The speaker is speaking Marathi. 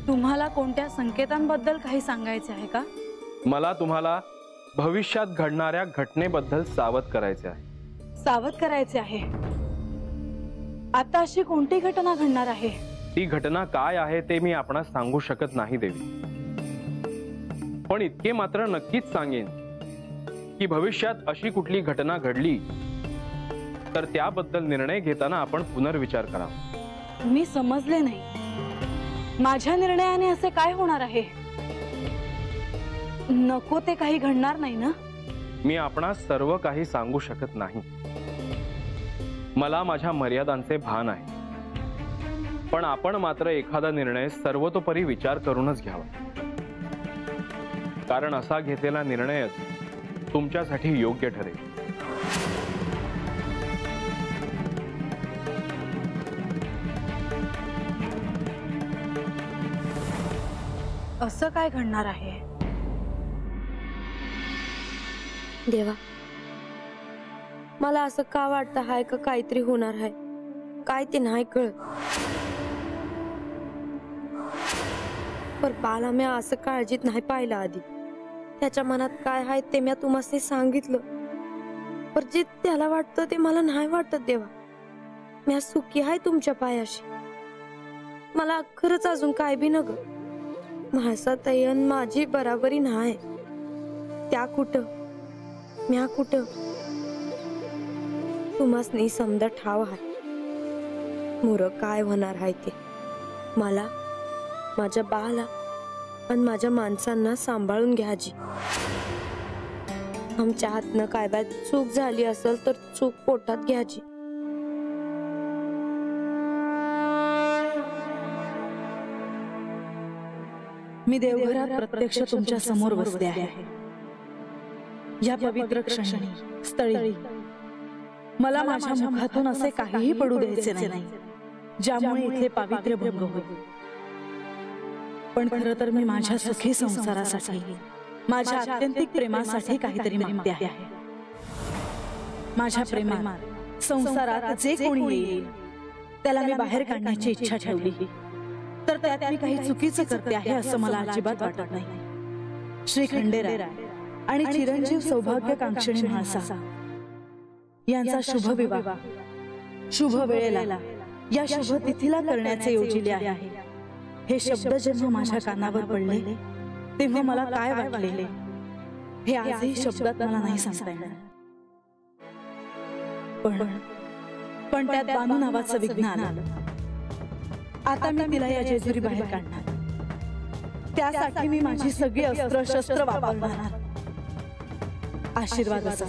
तुम्हाला कोणत्या संकेतांबद्दल काही सांगायचे आहे का? मला तुम्हाला भविष्यात घडणाऱ्या घटनेबद्दल सावध करायचे आहे. सावध करायचे आहे? आता अशी कोणती घटना घडणार आहे? ती घटना काय आहे ते मी आपणास सांगू शकत नाही देवी, पण इतके मात्र नक्कीच सांगेन की भविष्यात अशी कुठली घटना घडली तर त्याबद्दल निर्णय घेताना आपण पुनर्विचार करावा. मी समजले नाही, माझ्या निर्णयाने असे काय होणार आहे? नको ते काही घडणार नाही ना? मी आपणास सर्व काही सांगू शकत नाही. मला माझ्या मर्यादांचे भान आहे, पण आपण मात्र एखादा निर्णय सर्वतोपरी विचार करूनच घ्यावा, कारण असा घेतलेला निर्णयच तुमच्यासाठी योग्य ठरेल. असं काय घडणार आहे? देवा, मला असं का वाटतं हाय का काहीतरी होणार आहे, काय ते नाही कळत. पर बाला मी असं काळजीत नाही पाहिलं आधी. त्याच्या मनात काय आहे ते मी तुम्हाला सांगितलं, पर जे त्याला वाटतं ते मला नाही वाटत. देवा, मी सुखी आहे तुमच्या पायाशी. मला खरंच अजून काय बी नग. माझा तयन माझी बराबरी नाही. त्या कुठं म्या कुठं तुम्हासनी समजा ठाव आहे. मुर काय होणार आहे ते मला, माझ्या बाला आणि माझ्या माणसांना सांभाळून घ्यायची. आमच्या हातनं काय बाय चूक झाली असेल तर चूक पोटात घ्यायची. मी देवघरात प्रत्यक्ष तुमच्या समोर बसले आहे. या पवित्र क्षणी स्थळी मला माझ्या मुखातून असे काहीही पडू द्यायचे नाही ज्यामुळे इथे पावित्र्य भंग होईल. पण खरं तर मी माझ्या सुखी संसारासाठी, माझ्या आत्यंतिक प्रेमासाठी काहीतरी मागते आहे. माझ्या प्रेमात संसारात जे कोणी येईल त्याला मी बाहेर काढण्याची इच्छा ठेवली, तर त्यात मी काही चुकीचं करते आहे असं मला अजिबात वाटत नाही. श्री खंडेराय आणि चिरंजीव सौभाग्यकांक्षिणी म्हाळसा यांचा शुभ विवाह शुभ वेळेला या शुभ तिथीला करण्याचे योजिले आहे. हे शब्द जेव्हा माझ्या कानावर पडले तेव्हा मला काय वाटले हे आजही शब्दात मला नाही सांगता येणार. पण त्यात बानू नावाचं विघ्न आलं. आता मी तिला या जेजुरी बाहेर काढणार. त्यासाठी मी माझी सगळी अस्त्र शस्त्र वापरणार. आशीर्वाद असा